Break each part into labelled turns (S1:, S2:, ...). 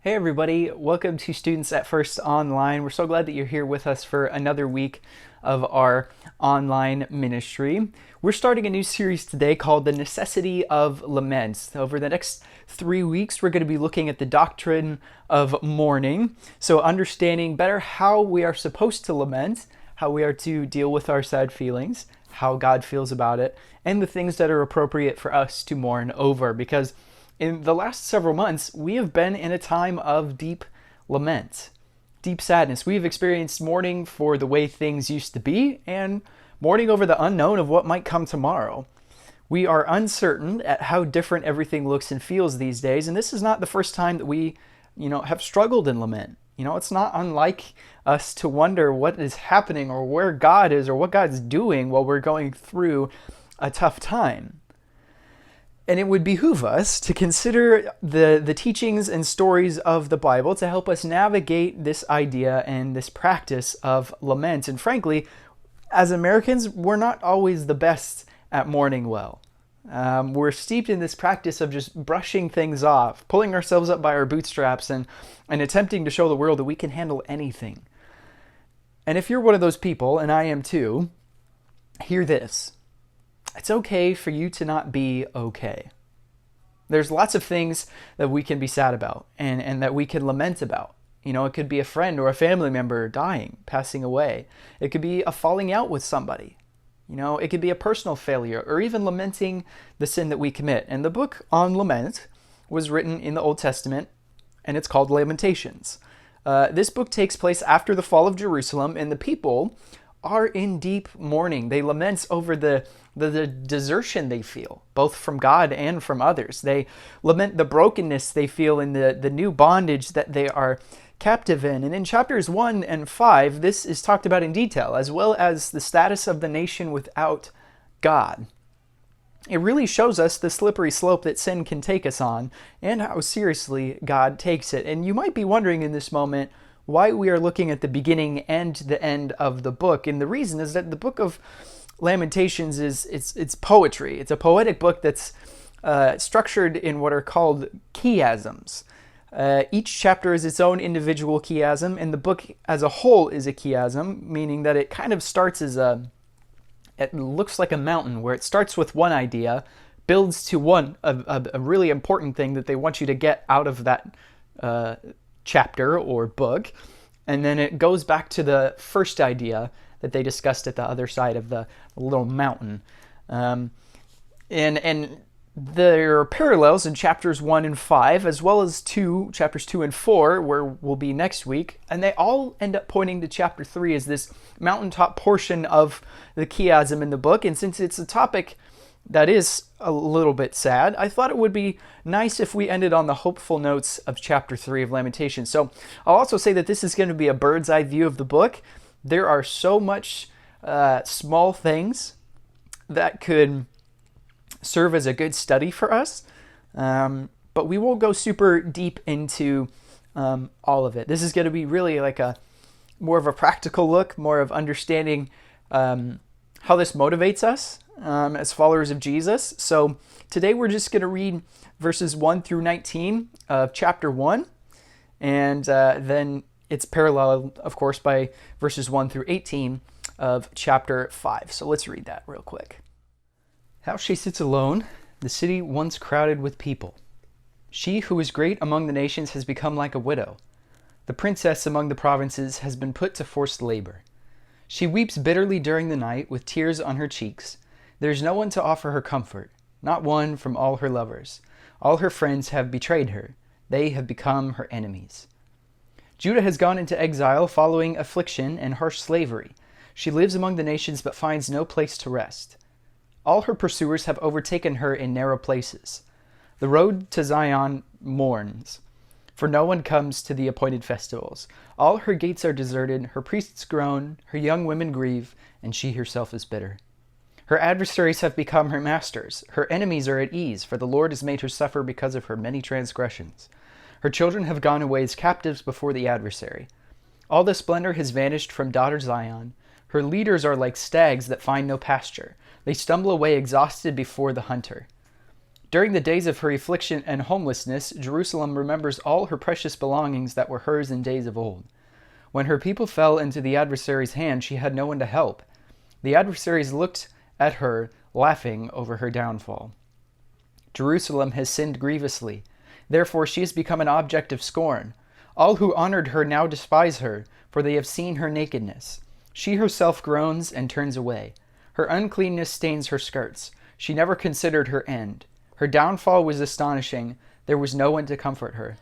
S1: Hey everybody, welcome to Students at First Online. We're so glad that you're here with us for another week of our online ministry. We're starting a new series today called The Necessity of Lament. Over the next 3 weeks, we're going to be looking at the doctrine of mourning. So understanding better how we are supposed to lament, how we are to deal with our sad feelings, how God feels about it, and the things that are appropriate for us to mourn over. Because in the last several months, we have been in a time of deep lament, deep sadness. We've experienced mourning for the way things used to be and mourning over the unknown of what might come tomorrow. We are uncertain at how different everything looks and feels these days, and this is not the first time that we, have struggled in lament. It's not unlike us to wonder what is happening or where God is or what God's doing while we're going through a tough time. And it would behoove us to consider the teachings and stories of the Bible to help us navigate this idea and this practice of lament. And frankly, as Americans, we're not always the best at mourning well. We're steeped in this practice of just brushing things off, pulling ourselves up by our bootstraps and attempting to show the world that we can handle anything. And if you're one of those people, and I am too, hear this. It's okay for you to not be okay. There's lots of things that we can be sad about and that we can lament about. It could be a friend or a family member dying, passing away. It could be a falling out with somebody. It could be a personal failure or even lamenting the sin that we commit. And the book on lament was written in the Old Testament, and it's called Lamentations. This book takes place after the fall of Jerusalem, and the people are in deep mourning. They lament over the desertion they feel, both from God and from others. They lament the brokenness they feel in the new bondage that they are captive in. And in chapters 1 and 5, this is talked about in detail, as well as the status of the nation without God. It really shows us the slippery slope that sin can take us on and how seriously God takes it. And you might be wondering in this moment why we are looking at the beginning and the end of the book. And the reason is that the book of Lamentations it's poetry. It's a poetic book that's structured in what are called chiasms. Each chapter is its own individual chiasm, and the book as a whole is a chiasm, meaning that it kind of starts as it looks like a mountain, where it starts with one idea, builds to a really important thing that they want you to get out of that chapter or book, and then it goes back to the first idea that they discussed at the other side of the little mountain. And there are parallels in chapters 1 and 5, as well as chapters 2 and 4, where we'll be next week, and they all end up pointing to chapter 3 as this mountaintop portion of the chiasm in the book. And since it's a topic that is a little bit sad, I thought it would be nice if we ended on the hopeful notes of chapter 3 of Lamentations. So I'll also say that this is going to be a bird's eye view of the book. There are so much small things that could serve as a good study for us, but we won't go super deep into all of it. This is going to be really like more of a practical look, more of understanding how this motivates us as followers of Jesus. So today we're just going to read verses 1 through 19 of chapter 1, and then it's parallel, of course, by verses 1 through 18 of chapter 5. So let's read that real quick. How she sits alone, the city once crowded with people. She who is great among the nations has become like a widow. The princess among the provinces has been put to forced labor. She weeps bitterly during the night with tears on her cheeks. There is no one to offer her comfort, not one from all her lovers. All her friends have betrayed her. They have become her enemies. Judah has gone into exile following affliction and harsh slavery. She lives among the nations but finds no place to rest. All her pursuers have overtaken her in narrow places. The road to Zion mourns, for no one comes to the appointed festivals. All her gates are deserted, her priests groan, her young women grieve, and she herself is bitter. Her adversaries have become her masters. Her enemies are at ease, for the Lord has made her suffer because of her many transgressions. Her children have gone away as captives before the adversary. All the splendor has vanished from daughter Zion. Her leaders are like stags that find no pasture. They stumble away exhausted before the hunter. During the days of her affliction and homelessness, Jerusalem remembers all her precious belongings that were hers in days of old. When her people fell into the adversary's hand, she had no one to help. The adversaries looked at her, laughing over her downfall. Jerusalem has sinned grievously. Therefore she has become an object of scorn. All who honored her now despise her, for they have seen her nakedness. She herself groans and turns away. Her uncleanness stains her skirts. She never considered her end. Her downfall was astonishing. There was no one to comfort her.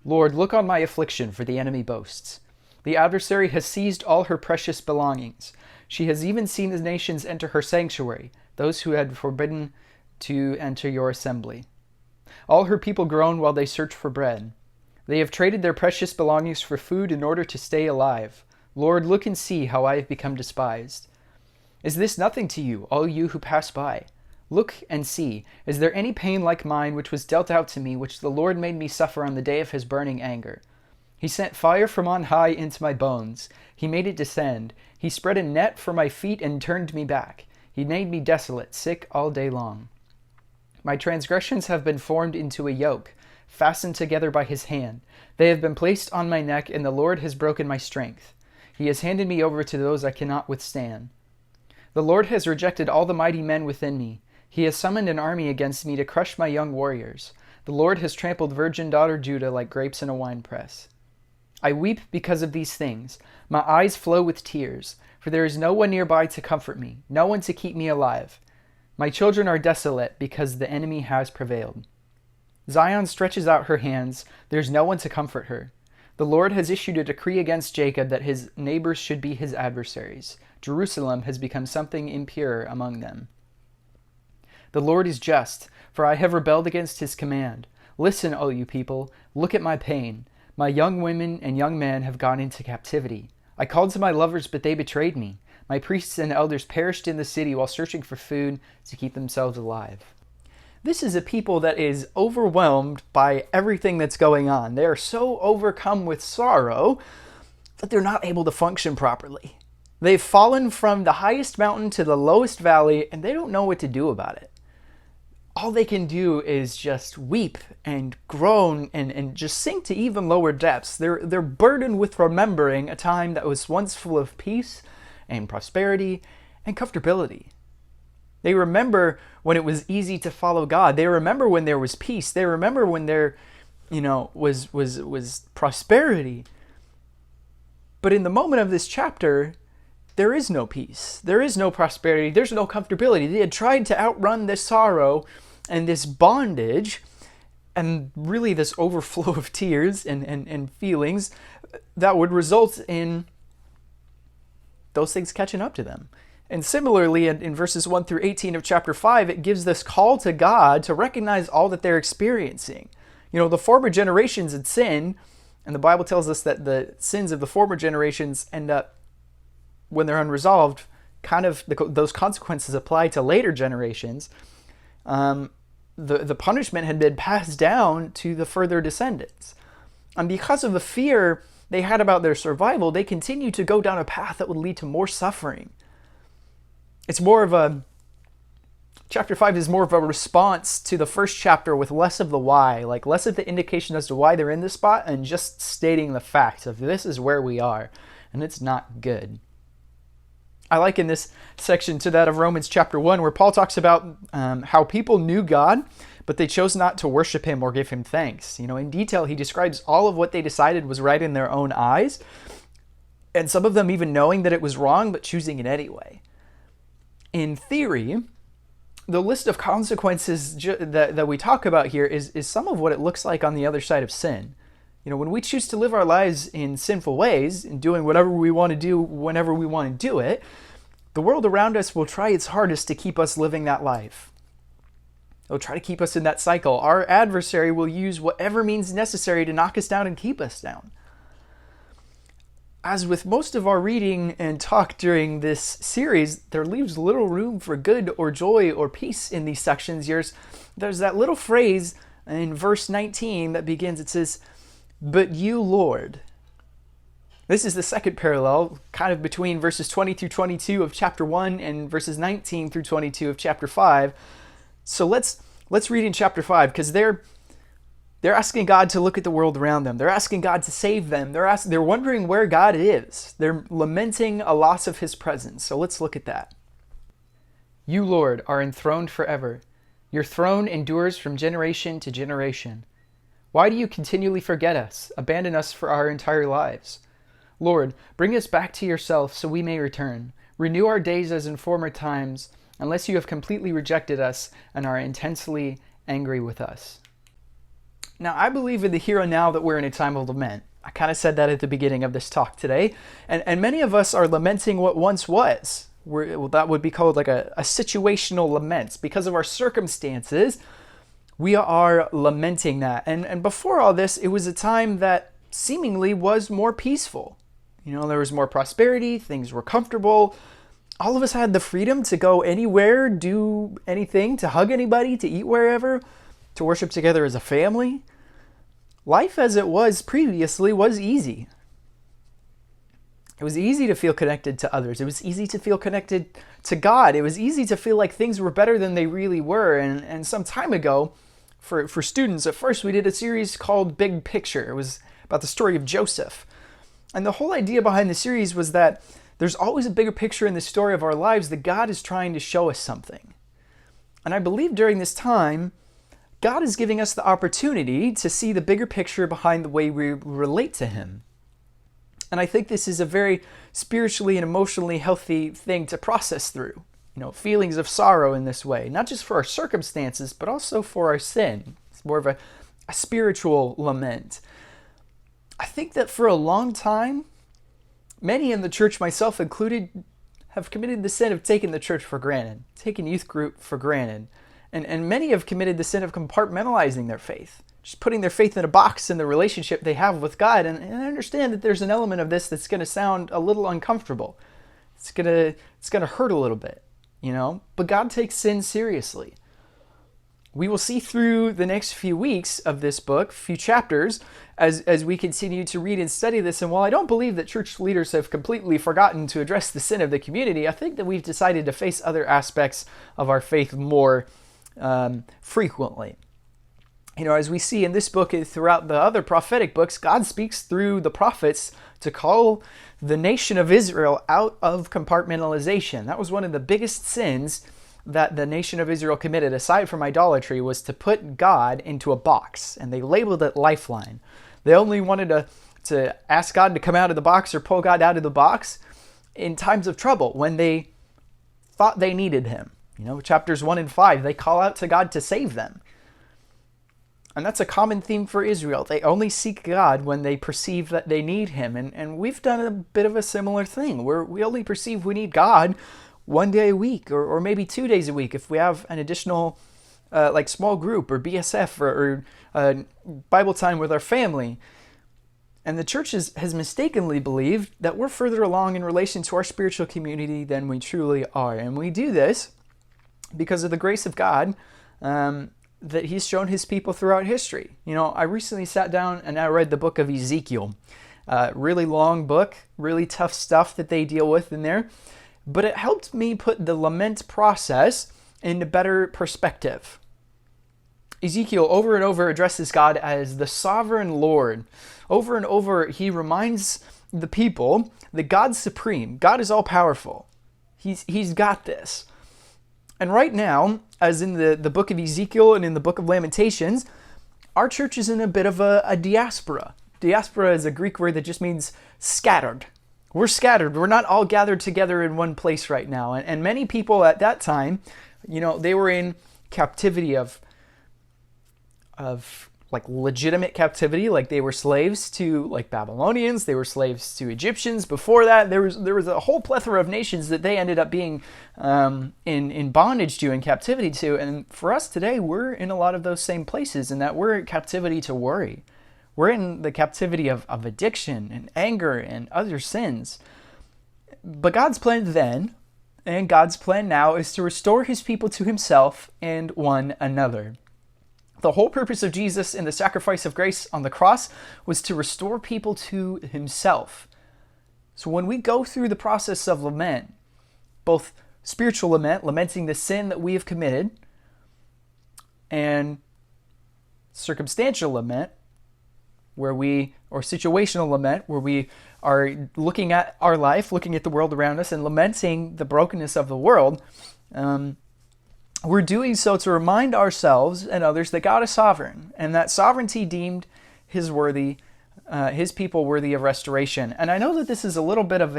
S1: Lord, look on my affliction, for the enemy boasts. The adversary has seized all her precious belongings. She has even seen the nations enter her sanctuary, those who had forbidden to enter your assembly. All her people groan while they search for bread. They have traded their precious belongings for food in order to stay alive. Lord, look and see how I have become despised. Is this nothing to you, all you who pass by? Look and see, is there any pain like mine which was dealt out to me, which the Lord made me suffer on the day of his burning anger? He sent fire from on high into my bones. He made it descend. He spread a net for my feet and turned me back. He made me desolate, sick all day long. My transgressions have been formed into a yoke, fastened together by his hand. They have been placed on my neck, and the Lord has broken my strength. He has handed me over to those I cannot withstand. The Lord has rejected all the mighty men within me. He has summoned an army against me to crush my young warriors. The Lord has trampled virgin daughter Judah like grapes in a winepress. I weep because of these things. My eyes flow with tears, for there is no one nearby to comfort me, no one to keep me alive. My children are desolate because the enemy has prevailed. Zion stretches out her hands. There is no one to comfort her. The Lord has issued a decree against Jacob that his neighbors should be his adversaries. Jerusalem has become something impure among them. The Lord is just, for I have rebelled against his command. Listen, O you people, look at my pain. My young women and young men have gone into captivity. I called to my lovers, but they betrayed me. My priests and elders perished in the city while searching for food to keep themselves alive. This is a people that is overwhelmed by everything that's going on. They are so overcome with sorrow that they're not able to function properly. They've fallen from the highest mountain to the lowest valley, and they don't know what to do about it. All they can do is just weep and groan and just sink to even lower depths. They're burdened with remembering a time that was once full of peace and prosperity and comfortability. They remember when it was easy to follow God. They remember when there was peace. They remember when there, was prosperity. But in the moment of this chapter, there is no peace. There is no prosperity. There's no comfortability. They had tried to outrun this sorrow and this bondage and really this overflow of tears and feelings that would result in those things catching up to them. And similarly, in verses 1 through 18 of chapter 5, it gives this call to God to recognize all that they're experiencing. The former generations had sinned, and the Bible tells us that the sins of the former generations end up, when they're unresolved, those consequences apply to later generations. The punishment had been passed down to the further descendants. And because of the fear they had about their survival, they continued to go down a path that would lead to more suffering. It's more of chapter 5 is more of a response to the first chapter with less of the why, like less of the indication as to why they're in this spot and just stating the fact of this is where we are, and it's not good. I liken this section to that of Romans chapter 1, where Paul talks about how people knew God, but they chose not to worship him or give him thanks. In detail, he describes all of what they decided was right in their own eyes, and some of them even knowing that it was wrong, but choosing it anyway. In theory, the list of consequences that we talk about here is some of what it looks like on the other side of sin. When we choose to live our lives in sinful ways and doing whatever we want to do whenever we want to do it, the world around us will try its hardest to keep us living that life. They'll try to keep us in that cycle. Our adversary will use whatever means necessary to knock us down and keep us down. As with most of our reading and talk during this series, there leaves little room for good or joy or peace in these sections. There's that little phrase in verse 19 that begins, it says, "But you, Lord." This is the second parallel, kind of between verses 20 through 22 of chapter 1 and verses 19 through 22 of chapter 5. So let's Let's read in chapter 5, because they're asking God to look at the world around them. They're asking God to save them. They're wondering where God is. They're lamenting a loss of his presence. So let's look at that. You, Lord, are enthroned forever. Your throne endures from generation to generation. Why do you continually forget us, abandon us for our entire lives? Lord, bring us back to yourself so we may return. Renew our days as in former times, unless you have completely rejected us and are intensely angry with us. Now, I believe in the here and now that we're in a time of lament. I kind of said that at the beginning of this talk today. And many of us are lamenting what once was. That would be called like a situational lament. Because of our circumstances, we are lamenting that. And before all this, it was a time that seemingly was more peaceful. There was more prosperity, things were comfortable. All of us had the freedom to go anywhere, do anything, to hug anybody, to eat wherever, to worship together as a family. Life as it was previously was easy. It was easy to feel connected to others. It was easy to feel connected to God. It was easy to feel like things were better than they really were. And some time ago, for students, at first we did a series called Big Picture. It was about the story of Joseph. And the whole idea behind the series was that there's always a bigger picture in the story of our lives that God is trying to show us something. And I believe during this time, God is giving us the opportunity to see the bigger picture behind the way we relate to him. And I think this is a very spiritually and emotionally healthy thing to process through. Feelings of sorrow in this way, not just for our circumstances, but also for our sin. It's more of a spiritual lament. I think that for a long time, many in the church, myself included, have committed the sin of taking the church for granted, taking youth group for granted. And many have committed the sin of compartmentalizing their faith, just putting their faith in a box in the relationship they have with God. And I understand that there's an element of this that's going to sound a little uncomfortable. It's going to hurt a little bit, But God takes sin seriously. We will see through the next few weeks of this book, few chapters, as we continue to read and study this. And while I don't believe that church leaders have completely forgotten to address the sin of the community, I think that we've decided to face other aspects of our faith more frequently. As we see in this book and throughout the other prophetic books, God speaks through the prophets to call the nation of Israel out of compartmentalization. That was one of the biggest sins that the nation of Israel committed, aside from idolatry, was to put God into a box, and they labeled it Lifeline. They only wanted to ask God to come out of the box or pull God out of the box in times of trouble, when they thought they needed him. Chapters 1 and 5, they call out to God to save them. And that's a common theme for Israel. They only seek God when they perceive that they need him. And we've done a bit of a similar thing, where we only perceive we need God one day a week, or maybe 2 days a week if we have an additional small group or BSF or Bible time with our family. And the church has mistakenly believed that we're further along in relation to our spiritual community than we truly are. And we do this because of the grace of God that he's shown his people throughout history. I recently sat down and I read the book of Ezekiel. Really long book, really tough stuff that they deal with in there. But it helped me put the lament process into better perspective. Ezekiel over and over addresses God as the sovereign Lord. Over and over, he reminds the people that God's supreme. God is all powerful. He's got this. And right now, as in the book of Ezekiel and in the book of Lamentations, our church is in a bit of a diaspora. Diaspora is a Greek word that just means scattered. We're scattered. We're not all gathered together in one place right now. And many people at that time, they were in captivity of legitimate captivity, like they were slaves to Babylonians, they were slaves to Egyptians. Before that, there was a whole plethora of nations that they ended up being in bondage to, in captivity to. And for us today, we're in a lot of those same places, in that we're in captivity to worry. We're in the captivity of addiction and anger and other sins. But God's plan then and God's plan now is to restore his people to himself and one another. The whole purpose of Jesus in the sacrifice of grace on the cross was to restore people to himself. So when we go through the process of lament, both spiritual lament, lamenting the sin that we have committed, and circumstantial lament, or situational lament, where we are looking at our life, looking at the world around us, and lamenting the brokenness of the world. We're doing so to remind ourselves and others that God is sovereign, and that sovereignty deemed his people worthy of restoration. And I know that this is a little bit of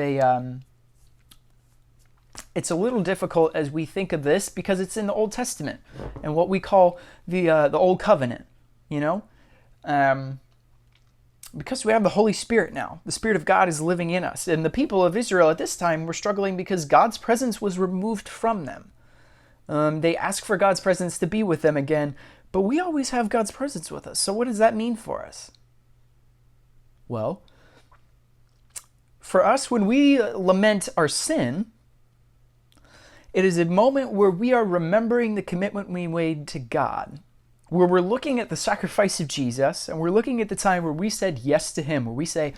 S1: it's a little difficult as we think of this, because it's in the Old Testament and what we call the Old Covenant, because we have the Holy Spirit now. The Spirit of God is living in us. And the people of Israel at this time were struggling because God's presence was removed from them. They asked for God's presence to be with them again, but we always have God's presence with us. So what does that mean for us? Well, for us, when we lament our sin, it is a moment where we are remembering the commitment we made to God, where we're looking at the sacrifice of Jesus, and we're looking at the time where we said yes to him, where we say,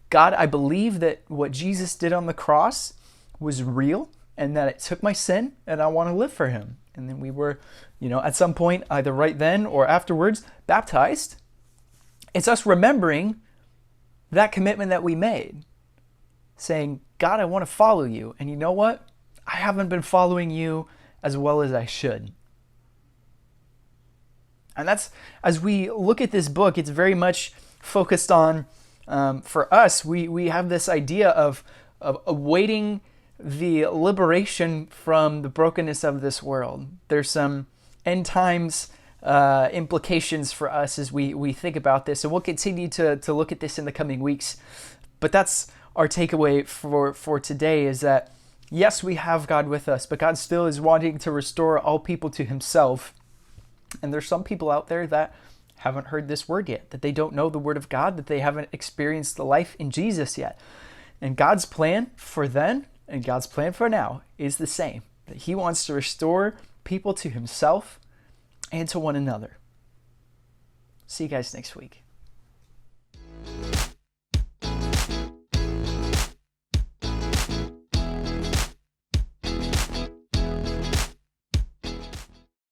S1: God, I believe that what Jesus did on the cross was real, and that it took my sin, and I want to live for him. And then we were, at some point, either right then or afterwards, baptized. It's us remembering that commitment that we made, saying, God, I want to follow you. And you know what? I haven't been following you as well as I should. And that's, as we look at this book, it's very much focused on, for us, we have this idea of awaiting the liberation from the brokenness of this world. There's some end times implications for us as we think about this, and we'll continue to look at this in the coming weeks. But that's our takeaway for today, is that yes, we have God with us, but God still is wanting to restore all people to himself. And there's some people out there that haven't heard this word yet, that they don't know the word of God, that they haven't experienced the life in Jesus yet. And God's plan for then and God's plan for now is the same, that he wants to restore people to himself and to one another. See you guys next week.